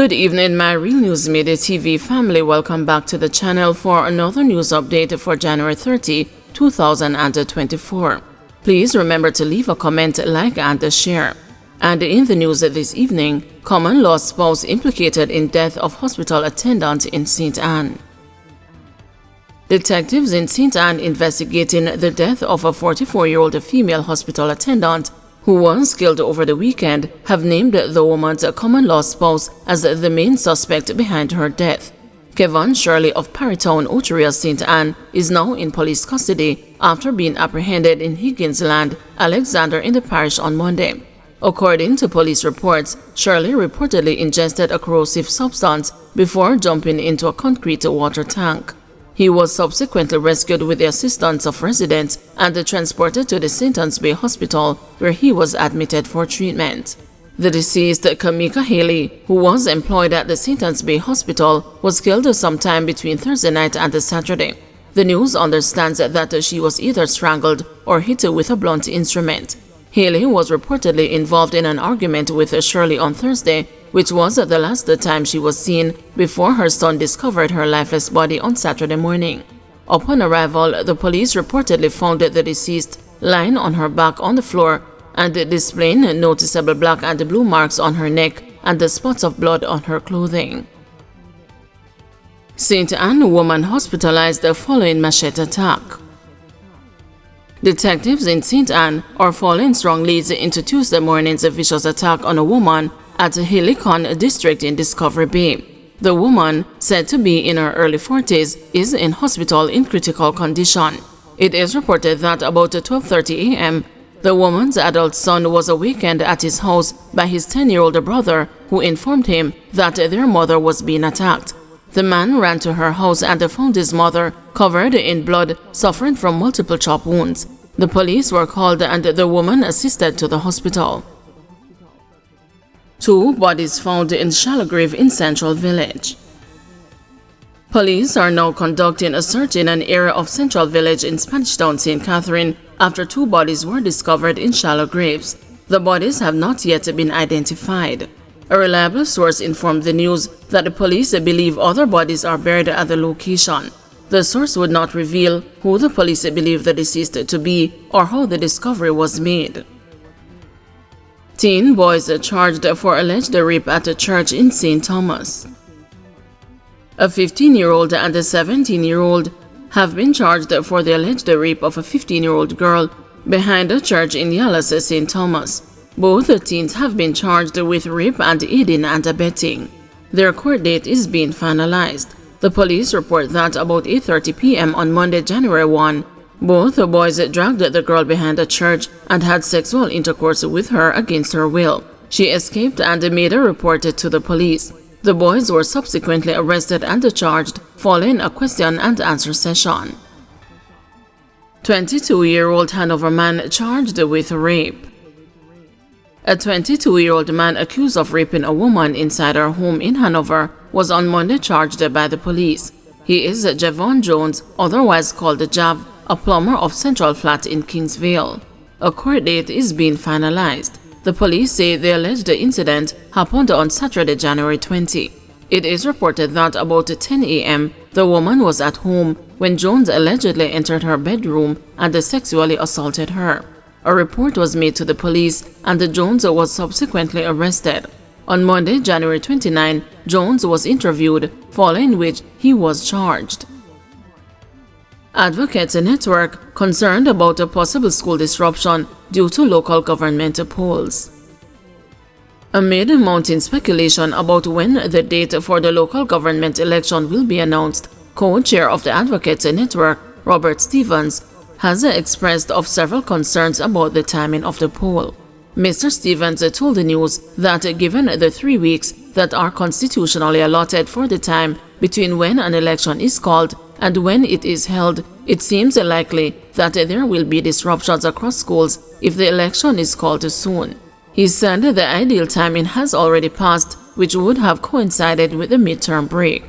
Good evening, my Real News Media TV family. Welcome back to the channel for another news update for January 30, 2024. Please remember to leave a comment, like, and share. And in the news this evening, common law spouse implicated in death of hospital attendant in St. Anne. Detectives in St. Anne investigating the death of a 44-year-old female hospital attendant who was killed over the weekend have named the woman's common law spouse as the main suspect behind her death. Kevin Shirley of Parrytown, Oteria, St. Anne is now in police custody after being apprehended in Higgins Land, Alexander in the parish on Monday. According to police reports, Shirley reportedly ingested a corrosive substance before jumping into a concrete water tank. He was subsequently rescued with the assistance of residents and transported to the St. Anne's Bay Hospital, where he was admitted for treatment. The deceased, Kamika Haley, who was employed at the St. Anne's Bay Hospital, was killed sometime between Thursday night and Saturday. The news understands that she was either strangled or hit with a blunt instrument. Haley was reportedly involved in an argument with Shirley on Thursday, which was the last time she was seen before her son discovered her lifeless body on Saturday morning. Upon arrival, the police reportedly found the deceased lying on her back on the floor and displaying noticeable black and blue marks on her neck and the spots of blood on her clothing. St. Anne woman hospitalized following Machete attack. Detectives in St. Anne are following strong leads into Tuesday morning's vicious attack on a woman at Helicon district in Discovery Bay. The woman, said to be in her early 40s, is in hospital in critical condition. It is reported that about 12:30 a.m., the woman's adult son was awakened at his house by his 10-year-old brother, who informed him that their mother was being attacked. The man ran to her house and found his mother covered in blood, suffering from multiple chop wounds. The police were called and the woman assisted to the hospital. 2 bodies found in shallow grave in Central Village. Police are now conducting a search in an area of Central Village in Spanish Town, St. Catherine, after 2 bodies were discovered in shallow graves. The bodies have not yet been identified. A reliable source informed the news that the police believe other bodies are buried at the location. The source would not reveal who the police believe the deceased to be or how the discovery was made. Teen boys charged for alleged rape at a church in St. Thomas. A 15-year-old and a 17-year-old have been charged for the alleged rape of a 15-year-old girl behind a church in Yallas, St. Thomas. Both teens have been charged with rape and aiding and abetting. Their court date is being finalized. The police report that about 8:30 p.m. on Monday, January 1, both boys dragged the girl behind a church and had sexual intercourse with her against her will. She escaped and made a report to the police. The boys were subsequently arrested and charged following a question and answer session. 22-year-old Handover man charged with rape. A 22-year-old man accused of raping a woman inside her home in Handover was on Monday charged by the police. He is Javon Jones, otherwise called Jav, a plumber of Central Flat in Kingsville. A court date is being finalized. The police say the alleged incident happened on Saturday, January 20. It is reported that about 10 a.m., the woman was at home when Jones allegedly entered her bedroom and sexually assaulted her. A report was made to the police and Jones was subsequently arrested. On Monday, January 29, Jones was interviewed, following which he was charged. Advocates Network concerned about a possible school disruption due to local government polls. Amid mounting speculation about when the date for the local government election will be announced, co-chair of the Advocates Network, Robert Stevens, has expressed of several concerns about the timing of the poll. Mr. Stevens told the news that given the 3 weeks that are constitutionally allotted for the time between when an election is called and when it is held, it seems likely that there will be disruptions across schools if the election is called soon. He said the ideal timing has already passed, which would have coincided with the midterm break.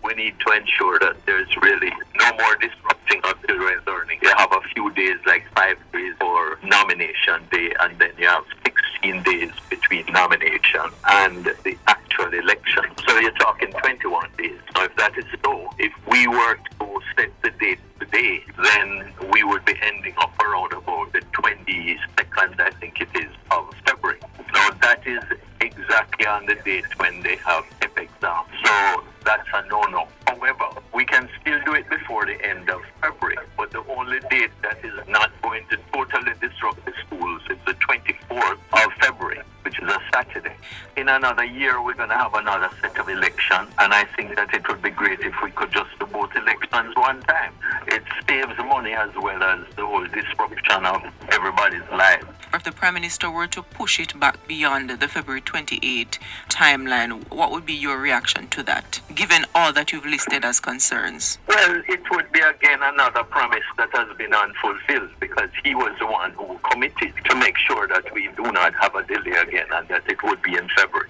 We need to ensure that there's really no more disrupting of children's learning. You have a few days, like 5 days for nomination day, and then you have 16 days between nomination and the actual election. So you're talking 21 days. Now, if that is so, if we were to set the date today, then we would be ending up around about the 22nd, I think it is, of February. Now, that is exactly on the date when they have TEP exams. So that's a no-no. However, we can still do it before the end of February, but the only date that is not going to totally disrupt the schools is the 24th of February, which is a Saturday. In another year, we're going to have another set of elections, and I think that it would be great if we could just do both elections one time. It saves money as well as the whole disruption of everybody's lives. If the Prime Minister were to push it back beyond the February 28 timeline, what would be your reaction to that, given all that you've listed as concerns? Well, it would be again another promise that has been unfulfilled, because he was the one who committed to make sure that we do not have a delay again and that it would be in February.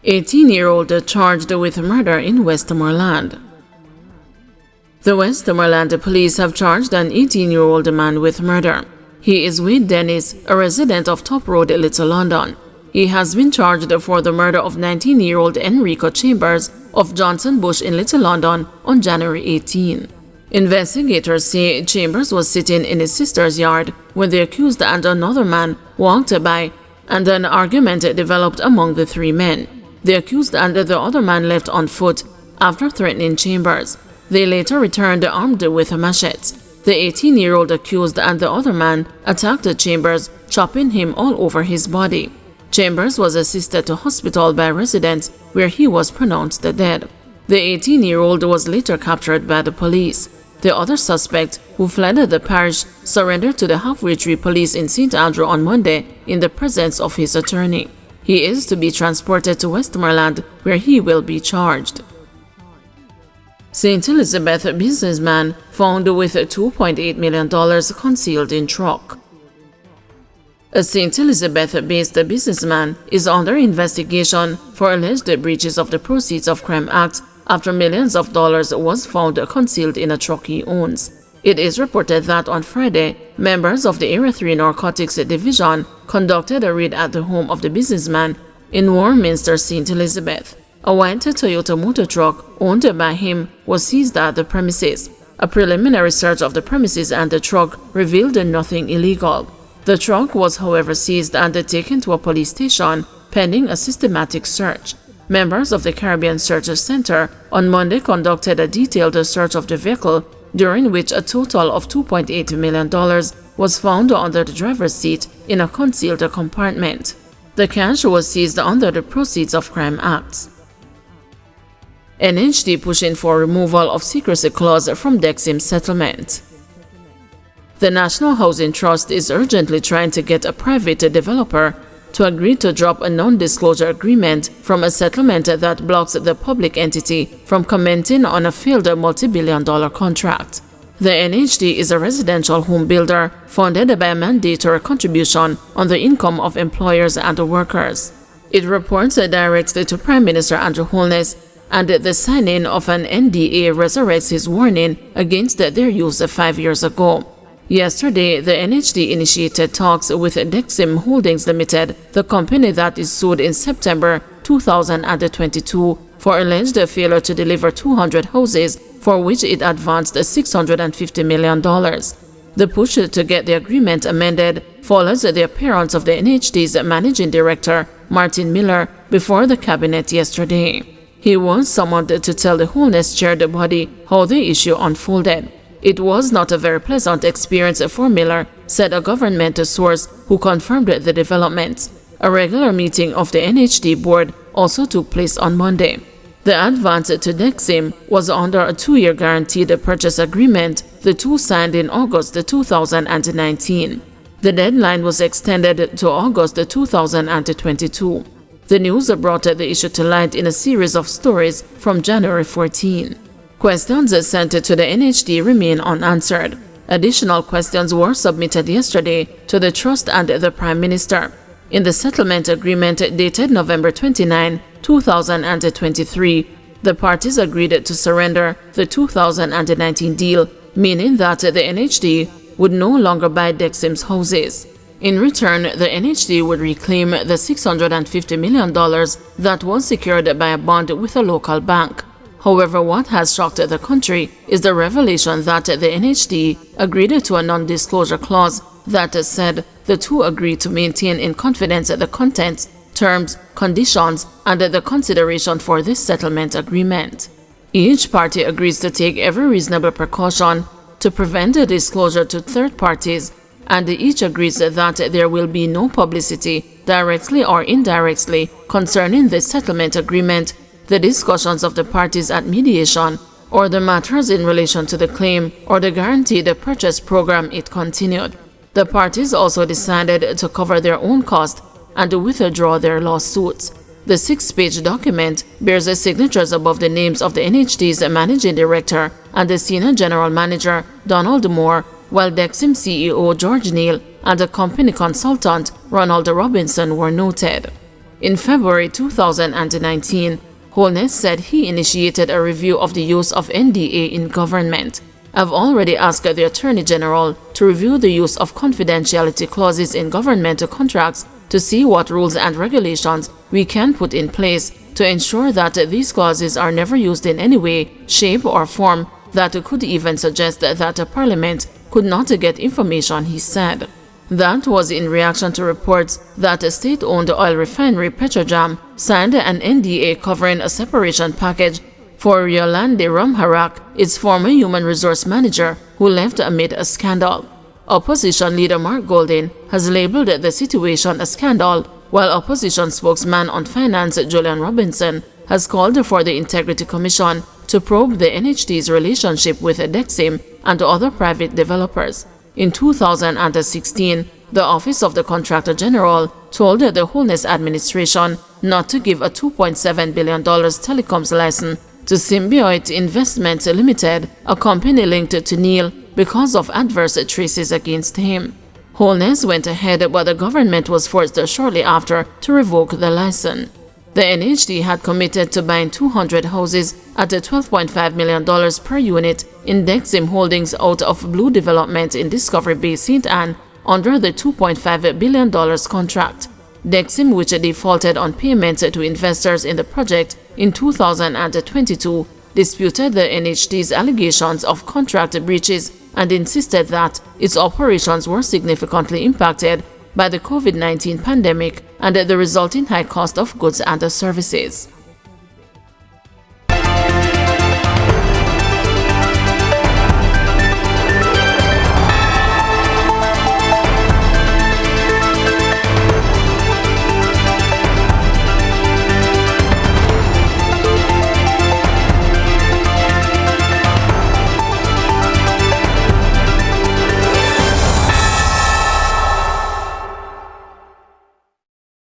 18-year-old charged with murder in Westmoorland. The Westmoorland police have charged an 18-year-old man with murder. He is Wade Dennis, a resident of Top Road, Little London. He has been charged for the murder of 19-year-old Enrico Chambers of Johnson Bush in Little London on January 18. Investigators say Chambers was sitting in his sister's yard when the accused and another man walked by, and an argument developed among the three men. The accused and the other man left on foot after threatening Chambers. They later returned armed with a machete. The 18-year-old accused and the other man attacked Chambers, chopping him all over his body. Chambers was assisted to hospital by residents, where he was pronounced dead. The 18-year-old was later captured by the police. The other suspect, who fled the parish, surrendered to the Halfway Tree Police in St. Andrew on Monday in the presence of his attorney. He is to be transported to Westmoorland, where he will be charged. St. Elizabeth businessman found with $2.8 million concealed in truck. A St. Elizabeth-based businessman is under investigation for alleged breaches of the Proceeds of Crime Act after millions of dollars was found concealed in a truck he owns. It is reported that on Friday, members of the Area 3 Narcotics Division conducted a raid at the home of the businessman in Warminster, St. Elizabeth. A white Toyota motor truck owned by him was seized at the premises. A preliminary search of the premises and the truck revealed nothing illegal. The truck was, however, seized and taken to a police station pending a systematic search. Members of the Caribbean Search Center on Monday conducted a detailed search of the vehicle, during which a total of $2.8 million was found under the driver's seat in a concealed compartment. The cash was seized under the Proceeds of Crime Act. NHD pushing for removal of secrecy clause from Dexter settlement. The National Housing Trust is urgently trying to get a private developer to agree to drop a non-disclosure agreement from a settlement that blocks the public entity from commenting on a failed multi-billion-dollar contract. The NHD is a residential home builder funded by a mandatory contribution on the income of employers and workers. It reports directly to Prime Minister Andrew Holness, and the signing of an NDA resurrects his warning against their use 5 years ago. Yesterday, the NHD initiated talks with Dexter Holdings Limited, the company that is sued in September 2022 for alleged failure to deliver 200 houses, for which it advanced $650 million. The push to get the agreement amended follows the appearance of the NHD's managing director, Martin Miller, before the cabinet yesterday. He was summoned to tell the Holness chaired body how the issue unfolded. It was not a very pleasant experience for Miller, said a government source who confirmed the developments. A regular meeting of the NHD board also took place on Monday. The advance to Dexter was under a 2-year guaranteed purchase agreement the two signed in August 2019. The deadline was extended to August 2022. The news brought the issue to light in a series of stories from January 14. Questions sent to the NHD remain unanswered. Additional questions were submitted yesterday to the Trust and the Prime Minister. In the settlement agreement dated November 29, 2023, the parties agreed to surrender the 2019 deal, meaning that the NHD would no longer buy Dexter's houses. In return, the NHD would reclaim the $650 million that was secured by a bond with a local bank. However, what has shocked the country is the revelation that the NHD agreed to a non-disclosure clause that said the two agreed to maintain in confidence the contents, terms, conditions, and the consideration for this settlement agreement. Each party agrees to take every reasonable precaution to prevent the disclosure to third parties, and each agrees that there will be no publicity, directly or indirectly, concerning the settlement agreement, the discussions of the parties at mediation, or the matters in relation to the claim or the guaranteed purchase program, it continued. The parties also decided to cover their own cost and to withdraw their lawsuits. The 6-page document bears the signatures above the names of the NHD's managing director and the senior general manager, Donald Moore, while Dexter CEO George Neal and the company consultant, Ronald Robinson, were noted. In February 2019, Holness said he initiated a review of the use of NDA in government. I've already asked the Attorney General to review the use of confidentiality clauses in governmental contracts to see what rules and regulations we can put in place to ensure that these clauses are never used in any way, shape, or form that could even suggest that a parliament could not get information, he said. That was in reaction to reports that a state-owned oil refinery Petrojam signed an NDA covering a separation package for Yolande Ramharak, its former human resource manager, who left amid a scandal. Opposition leader Mark Golding has labeled the situation a scandal, while opposition spokesman on finance Julian Robinson has called for the Integrity Commission to probe the NHD's relationship with Dexter and other private developers. In 2016, the Office of the Contractor General told the Holness administration not to give a $2.7 billion telecoms license to Symbiote Investments Limited, a company linked to Neal, because of adverse traces against him. Holness went ahead, but the government was forced shortly after to revoke the license. The NHD had committed to buying 200 houses at $12.5 million per unit in Dexter Holdings out of Blue Development in Discovery Bay, St. Anne, under the $2.5 billion contract. Dexter, which defaulted on payments to investors in the project in 2022, disputed the NHD's allegations of contract breaches and insisted that its operations were significantly impacted by the COVID-19 pandemic and the resulting high cost of goods and services.